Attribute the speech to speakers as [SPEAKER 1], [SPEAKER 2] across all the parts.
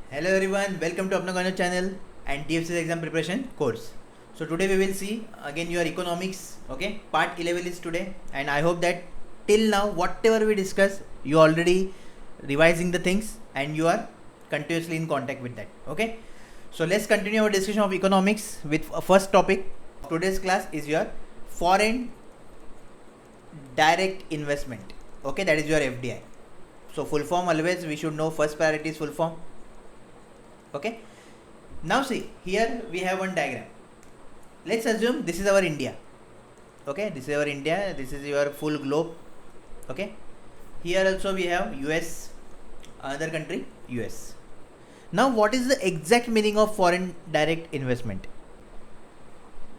[SPEAKER 1] Hello everyone, welcome to Apna Gano channel and DFC's exam preparation course. So today we will see again your economics, okay, part 11 is today, and I hope that till now whatever we discuss you already revising the things and you are continuously in contact with that, okay. So let's continue our discussion of economics with first topic of today's class is your foreign direct investment, okay, that is your FDI. So full form always we should know, first priority is full form. Okay, now see here we have one diagram. Let's assume this is our India. Okay, this is our India, this is your full globe. Okay, here also we have US, another country US. Now what is the exact meaning of foreign direct investment?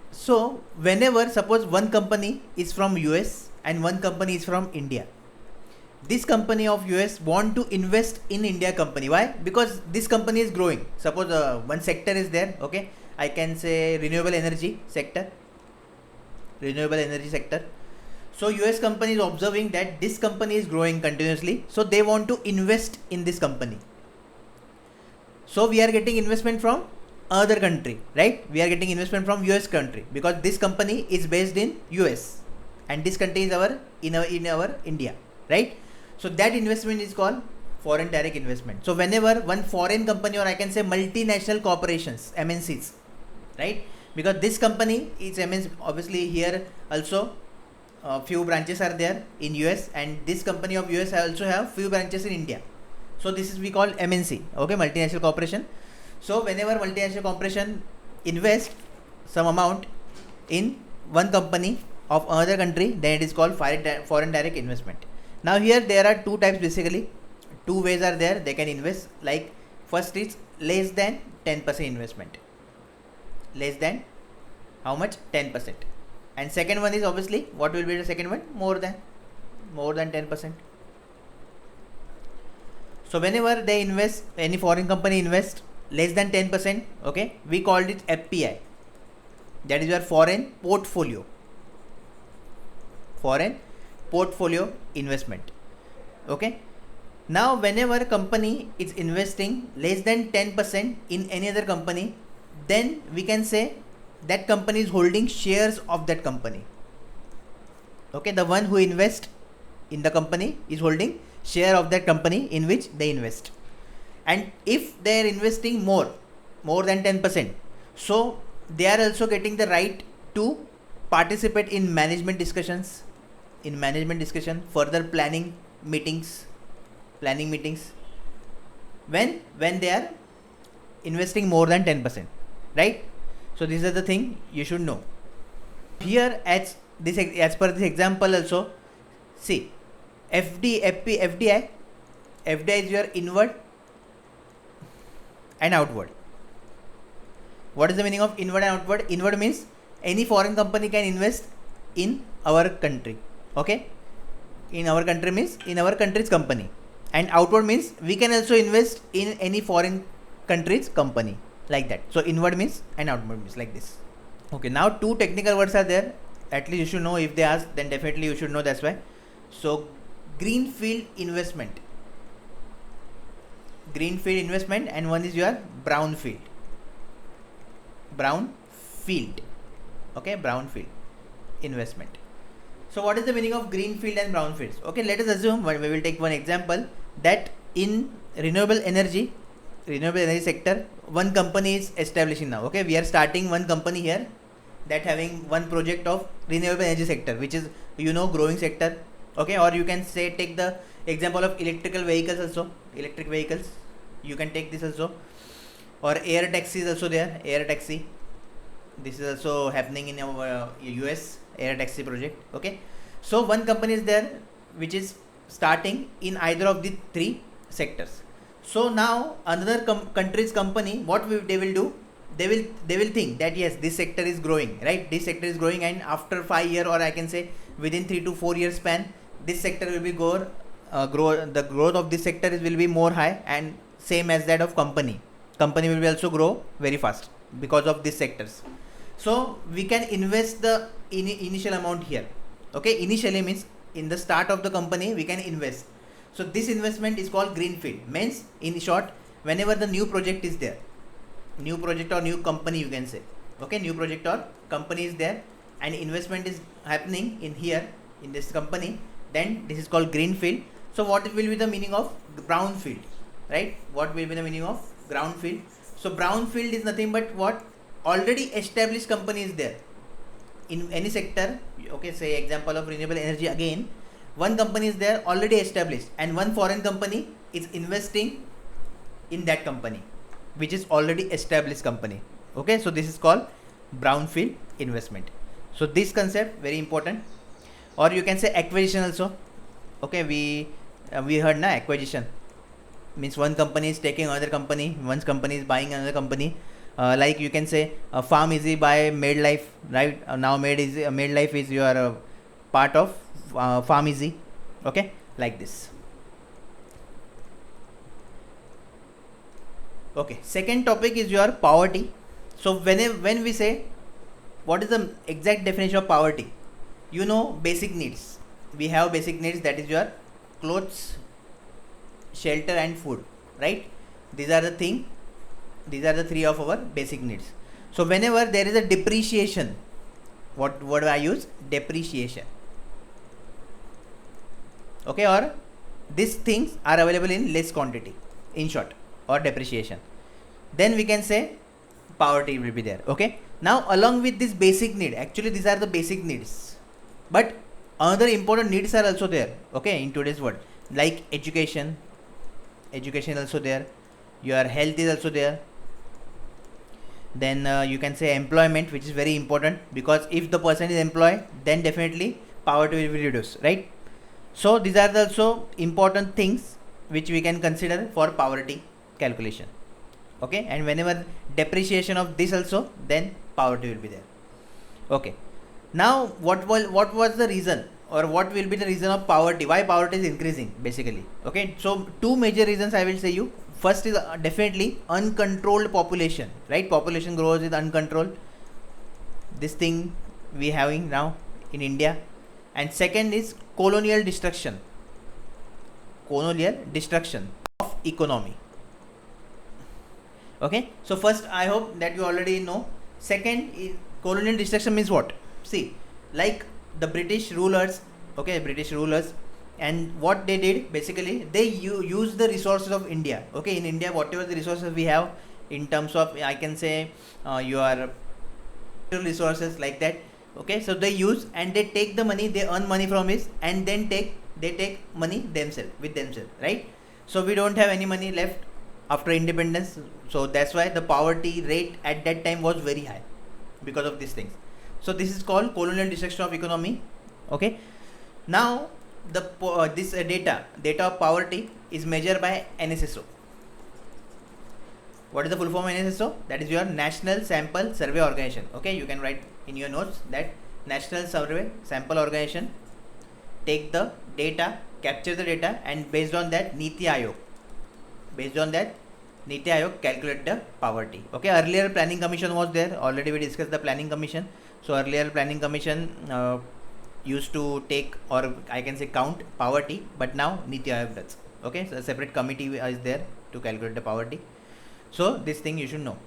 [SPEAKER 1] So whenever suppose one company is from US and one company is from India, this company of US want to invest in India company. Why? Because this company is growing. Suppose one sector is there, okay, I can say renewable energy sector. So US company is observing that this company is growing continuously, so they want to invest in this company. So we are getting investment from other country, right? We are getting investment from US country because this company is based in US and this country is in our India, right? So that investment is called foreign direct investment. So whenever one foreign company, or I can say multinational corporations, MNCs, right? Because this company is MNC, obviously here also few branches are there in US, and this company of US also have few branches in India. So this is we call MNC, okay, multinational corporation. So whenever multinational corporation invest some amount in one company of another country, then it is called foreign direct investment. Now here there are two types, basically two ways are there they can invest. Like first is less than 10% investment, less than how much, 10%, and second one is obviously what will be the second one, more than 10%. So whenever they invest, any foreign company invest less than 10%, okay, we called it FPI, that is your foreign portfolio investment. Okay, now whenever company is investing less than 10% in any other company, then we can say that company is holding shares of that company. Okay, the one who invest in the company is holding share of that company in which they invest. And if they are investing more than 10%, so they are also getting the right to participate in management discussion, further planning meetings, when they are investing more than 10%, right? So these are the thing you should know. Here as per this example also, see FDI is your inward and outward. What is the meaning of inward and outward? Inward means any foreign company can invest in our country, okay, in our country means in our country's company, and outward means we can also invest in any foreign country's company, like that. So inward means and outward means like this. Okay, now two technical words are there, at least you should know. If they ask, then definitely you should know, that's why. So greenfield investment, and one is your brownfield, okay, brownfield investment. So what is the meaning of greenfield and brownfields? Okay, let us assume, we will take one example, that in renewable energy sector, one company is establishing now. Okay, we are starting one company here that having one project of renewable energy sector, which is growing sector. Okay, or you can say take the example of electric vehicles, you can take this also, or air taxi is also there, this is also happening in our US air taxi project. Okay, so one company is there which is starting in either of the three sectors. So now another country's company, they will do, they will think that yes, this sector is growing, right? This sector is growing, and after 5 years, or I can say within 3 to 4 years span, this sector will be the growth of this sector will be more high, and same as that of company will be also grow very fast because of these sectors. So we can invest the initial amount here. Okay, initially means in the start of the company we can invest. So this investment is called greenfield. Means in short, whenever the new project is there, new project or new company you can say, okay, new project or company is there and investment is happening in here in this company, then this is called greenfield. So what will be the meaning of brownfield, right? What will be the meaning of brownfield? So brownfield is nothing but what already established company is there in any sector. Okay, say example of renewable energy again, one company is there already established and one foreign company is investing in that company which is already established company. Okay, so this is called brownfield investment. So this concept very important. Or you can say acquisition also. Okay, we heard na, acquisition means one company is taking another company, one company is buying another company. Like you can say PharmEasy by MadeLife, right? Now MadeLife is your part of PharmEasy. Okay, like this. Okay, second topic is your poverty. So when we say what is the exact definition of poverty, you know, basic needs. We have basic needs, that is your clothes, shelter and food, right? These are the three of our basic needs. So whenever there is a depreciation, what word I use? Depreciation. Okay, or these things are available in less quantity, in short, or depreciation, then we can say poverty will be there. Okay, now along with this basic need, actually these are the basic needs, but other important needs are also there, okay, in today's world, like education also there, your health is also there, then you can say employment, which is very important, because if the person is employed, then definitely poverty will be reduced, right? So these are the also important things which we can consider for poverty calculation. Okay, and whenever depreciation of this also, then poverty will be there. Okay, now what was the reason, or what will be the reason of poverty, why poverty is increasing basically? Okay, so two major reasons I will say you. First is definitely uncontrolled population, right? Population grows with uncontrolled, this thing we having now in India. And second is colonial destruction of economy. Okay, so first I hope that you already know. Second is colonial destruction means what? See, like the British rulers, okay, and what they did basically, they use the resources of India. Okay, in India, whatever the resources we have in terms of, I can say your resources like that. Okay, so they use and they take the money, they earn money from it, and then they take money themselves, right? So we don't have any money left after independence, so that's why the poverty rate at that time was very high because of these things. So this is called colonial destruction of economy. Okay, now this data of poverty is measured by NSSO. What is the full form of NSSO? That is your National Sample Survey Organization. Okay, you can write in your notes that National Survey Sample Organization take the data, capture the data, and based on that Niti Aayog calculate the poverty. Okay, earlier Planning Commission was there, already we discussed the Planning Commission. So earlier Planning Commission used to take, or I can say count poverty, but now Niti Aayog does. Okay, so a separate committee is there to calculate the poverty. So this thing you should know.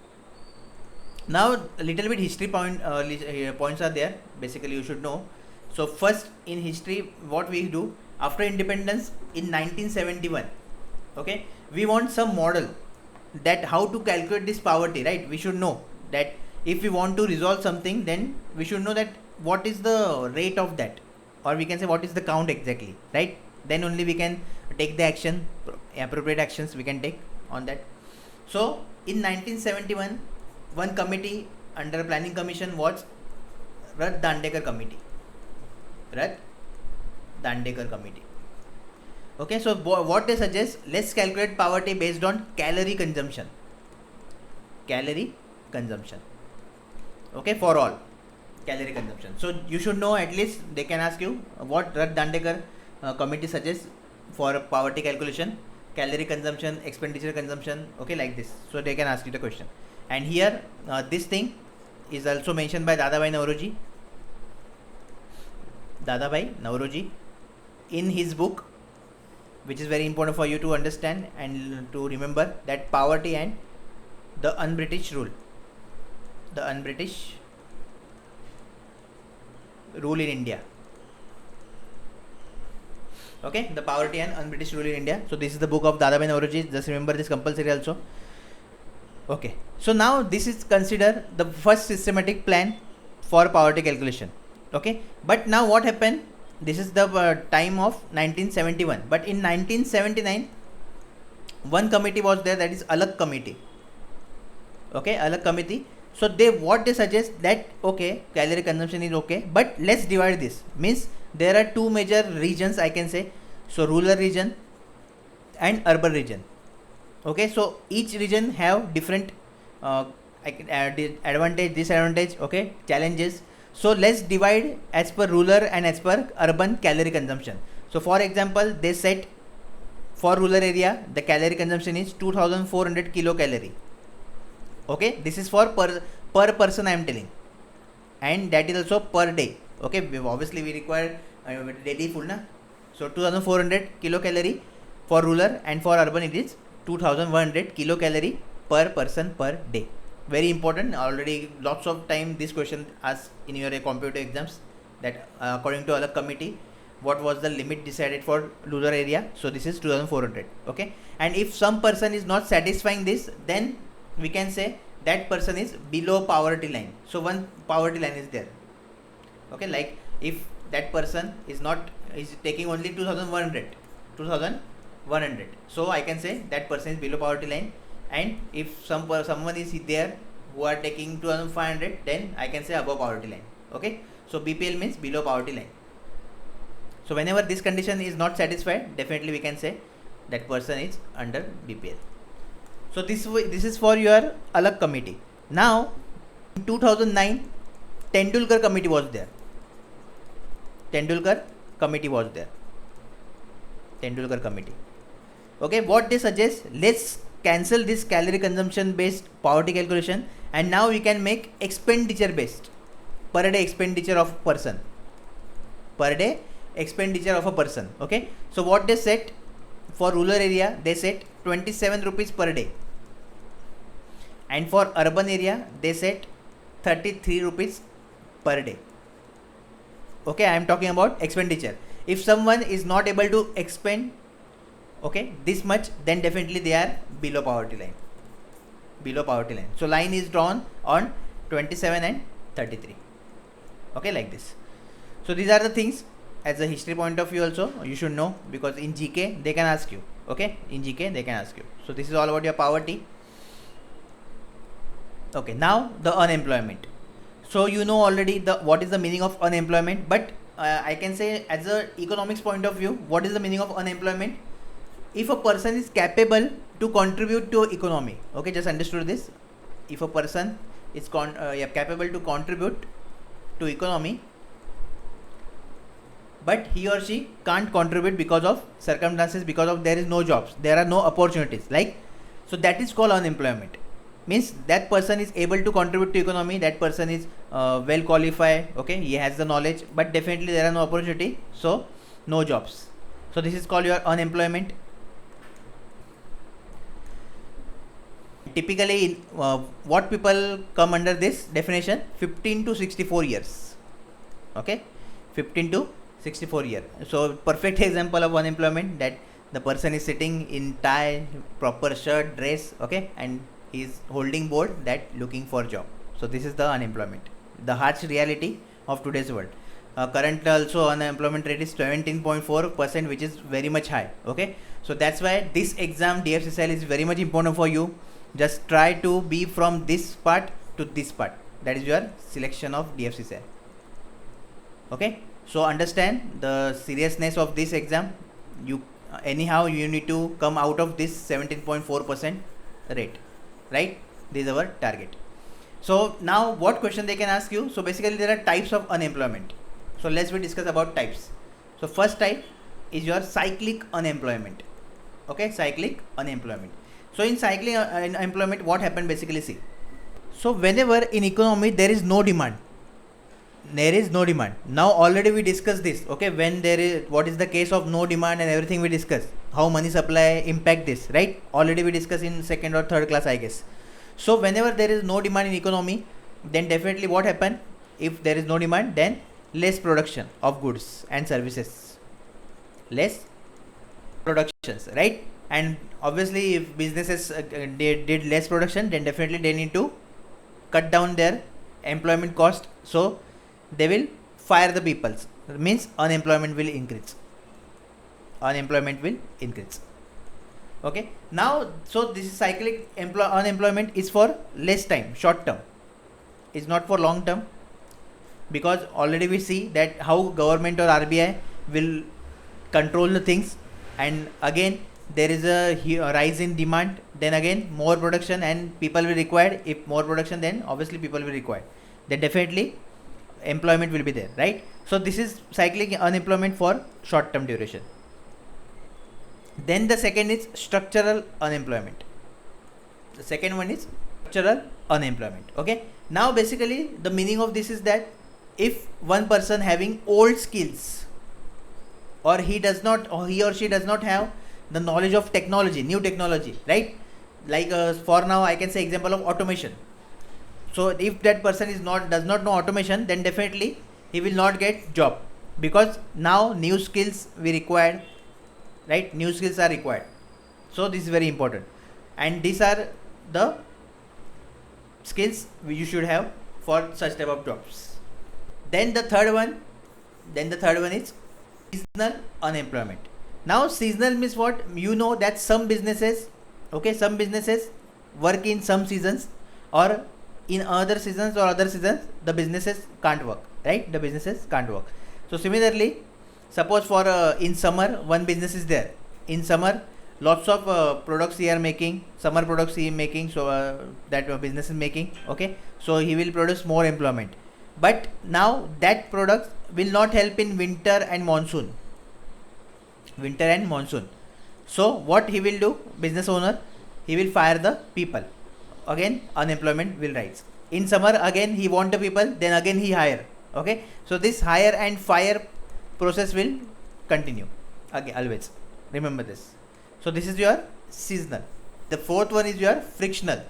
[SPEAKER 1] Now a little bit history points are there, basically you should know. So first in history, what we do after independence in 1971, okay, we want some model that how to calculate this poverty, right? We should know that if we want to resolve something, then we should know that what is the rate of that, or we can say what is the count exactly, right? Then only we can take the action, appropriate actions we can take on that. So in 1971, one committee under Planning Commission was Rath-Dandekar Committee. Okay, so what they suggest, let's calculate poverty based on calorie consumption. Okay, for all, calorie consumption. So you should know, at least they can ask you what Rath-Dandekar committee suggests for poverty calculation, calorie consumption, expenditure consumption, okay, like this. So they can ask you the question. And here this thing is also mentioned by Dadabhai Naoroji in his book which is very important for you to understand and to remember, that poverty and the un-British rule. The un-British rule in India. Okay, the poverty and un-British rule in India. So this is the book of Dadabhai Naoroji. Just remember this compulsory also. Okay, so now this is considered the first systematic plan for poverty calculation. Okay, but now what happened? This is the time of 1971. But in 1979, one committee was there, that is Alag committee. Okay, Alag committee. So what they suggest that, okay, calorie consumption is okay, but let's divide this. Means there are two major regions, I can say. So rural region and urban region. Okay, so each region have different advantage, disadvantage, okay, challenges. So let's divide as per rural and as per urban calorie consumption. So for example, they said for rural area the calorie consumption is 2400 kilocalorie. Okay, this is for per person I am telling, and that is also per day. Okay, obviously we require daily food na. So 2400 kilocalorie for rural, and for urban it is 2100 kilocalorie per person per day. Very important. Already lots of time this question asked in your competitive exams, that according to Alag committee, what was the limit decided for rural area. So this is 2400. Okay, and if some person is not satisfying this, then we can say that person is below poverty line. So one poverty line is there. Okay, like if that person is taking only 2100, so I can say that person is below poverty line. And if someone is there who are taking 2500, then I can say above poverty line. Okay, so BPL means below poverty line. So whenever this condition is not satisfied, definitely we can say that person is under BPL. So this is for your Alag committee. Now in 2009, Tendulkar committee was there. Tendulkar committee. Okay, what they suggest, let's cancel this calorie consumption based poverty calculation, and now we can make expenditure based, per day expenditure of person. Okay, so what they set for rural area, they set 27 rupees per day, and for urban area they set 33 rupees per day. Okay, I am talking about expenditure. If someone is not able to expend, okay, this much, then definitely they are below poverty line. So line is drawn on 27 and 33. Okay, like this. So these are the things as a history point of view also you should know, because in GK they can ask you. Okay, in GK they can ask you. So this is all about your poverty. Okay, now the unemployment. So you know already what is the meaning of unemployment, but I can say as a economics point of view, what is the meaning of unemployment? If a person is capable to contribute to economy. Okay, just understood this. If a person is capable to contribute to economy, but he or she can't contribute because of circumstances, because of there is no jobs, there are no opportunities, like, so that is called unemployment. Means that person is able to contribute to economy, that person is well qualified, okay, he has the knowledge, but definitely there are no opportunity, so no jobs. So this is called your unemployment. Typically what people come under this definition, 15 to 64 years. Okay, 15 to 64 years. So perfect example of unemployment, that the person is sitting in tie, proper shirt, dress, okay, and he is holding board, that looking for job. So this is the unemployment, the harsh reality of today's world. Current also unemployment rate is 17.4%, which is very much high. Okay, so that's why this exam DFCCIL is very much important for you. Just try to be from this part to this part, that is your selection of DFCCIL. Okay, so understand the seriousness of this exam. You anyhow you need to come out of this 17.4% rate, right? This is our target. So now what question they can ask you? So basically there are types of unemployment. So let's discuss about types. So first type is your cyclic unemployment. Okay, cyclic unemployment. So in cyclic unemployment, what happened basically, see. So whenever in economy there is no demand, now already we discussed this. Okay, when there is, what is the case of no demand and everything we discussed. how money supply impact this, right? Already we discussed in second or third class, I guess. So whenever there is no demand in economy, then definitely what happen? If there is no demand, then less production of goods and services, less productions, right? And obviously if businesses did less production, then definitely they need to cut down their employment cost, so they will fire the peoples, means unemployment will increase. Okay, now so this is cyclic unemployment is for less time, short term, is not for long term, because already we see that how government or RBI will control the things, and again there is a rise in demand, then again more production and people will require. If more production, then obviously people will require, then definitely employment will be there, right? So this is cyclic unemployment for short term duration. Then the second is structural unemployment. The second one is structural unemployment. Okay, now basically the meaning of this is that if one person having old skills, or he or she does not have the knowledge of technology, new technology, right? Like for now I can say example of automation. So if that person does not know automation, then definitely he will not get job, because now new skills we required, right? New skills are required. So this is very important, and these are the skills you should have for such type of jobs. Then the third one is seasonal unemployment. Now seasonal means what? You know that some businesses work in some seasons, or in other seasons the businesses can't work, right? The businesses can't work. So similarly, suppose for in summer one business is there. In summer lots of products he are making, summer products he is making, so that business is making, okay? So he will produce more employment, but now that product will not help in winter and monsoon. So what he will do, business owner, he will fire the people, again unemployment will rise. In summer again he want the people, then again he hire, okay? So this hire and fire process will continue again, always remember this. So this is your seasonal. The fourth one is your frictional.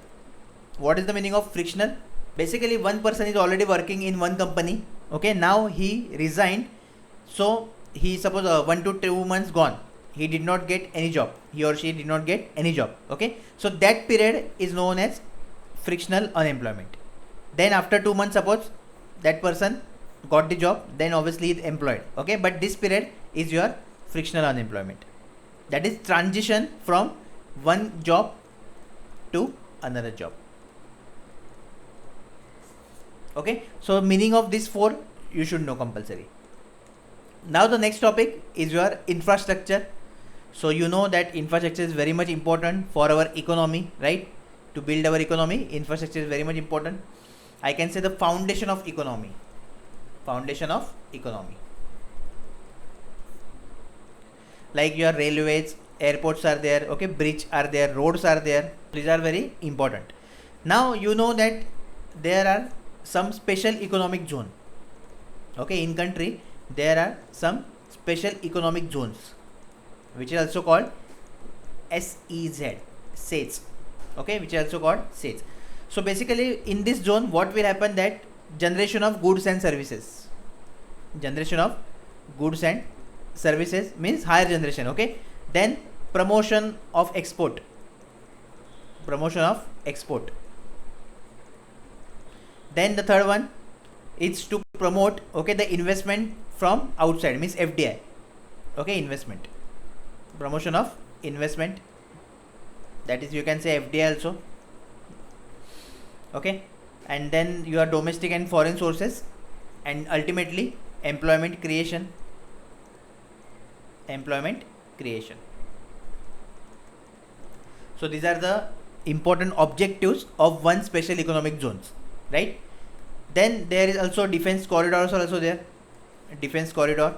[SPEAKER 1] What is the meaning of frictional? Basically one person is already working in one company, okay? Now he resigned, so he suppose 1 to 2 months gone, he did not get any job, he or she did not get any job, okay? So that period is known as frictional unemployment. Then after 2 months, suppose that person got the job, then obviously he is employed, okay? But this period is your frictional unemployment, that is transition from one job to another job, okay? So meaning of these four you should know compulsory. Now the next topic is your infrastructure. So you know that infrastructure is very much important for our economy, right? To build our economy, infrastructure is very much important. I can say the foundation of economy. Like your railways, airports are there, okay? Bridge are there, roads are there. These are very important. Now you know that there are some special economic zone, okay? In country there are some special economic zones, which is also called SEZ, okay? Which is also called SEZ. So basically in this zone what will happen, that generation of goods and services means higher generation, okay? Then promotion of export. Then the third one is to promote, okay, the investment from outside, means FDI, okay? Investment, promotion of investment, that is you can say FDI also, okay? And then your domestic and foreign sources, and ultimately employment creation. So these are the important objectives of one special economic zones, right? Then there is also defense corridors are also there. Defense corridor,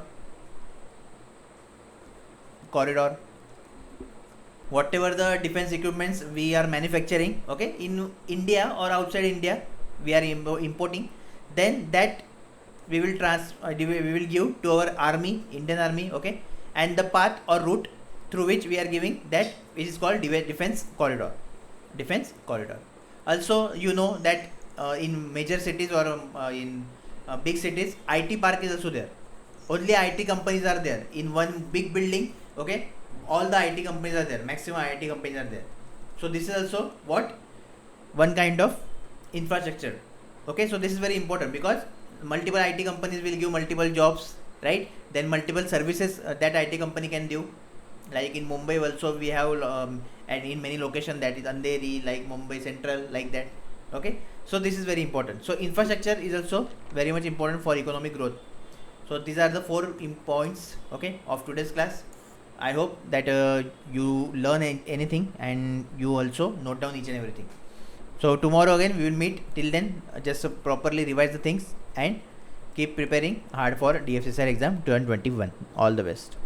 [SPEAKER 1] whatever the defense equipments we are manufacturing, okay, in India or outside India we are importing, then that we will give to our army, Indian army, okay? And the path or route through which we are giving that, which is called defense corridor. Defense corridor. Also, you know that in major cities or in big cities, IT park is also there. Only IT companies are there in one big building. Okay, all the IT companies are there. Maximum IT companies are there. So this is also what, one kind of infrastructure. Okay, so this is very important because multiple IT companies will give multiple jobs, right? Then multiple services that IT company can do. Like in Mumbai also we have and in many locations, that is Andheri, like Mumbai Central, like that. Okay, so this is very important. So infrastructure is also very much important for economic growth. So these are the 4 points, okay, of today's class. I hope that you learn anything and you also note down each and everything. So tomorrow again we will meet. Till then, just properly revise the things and keep preparing hard for DFCSR exam 2021. All the best.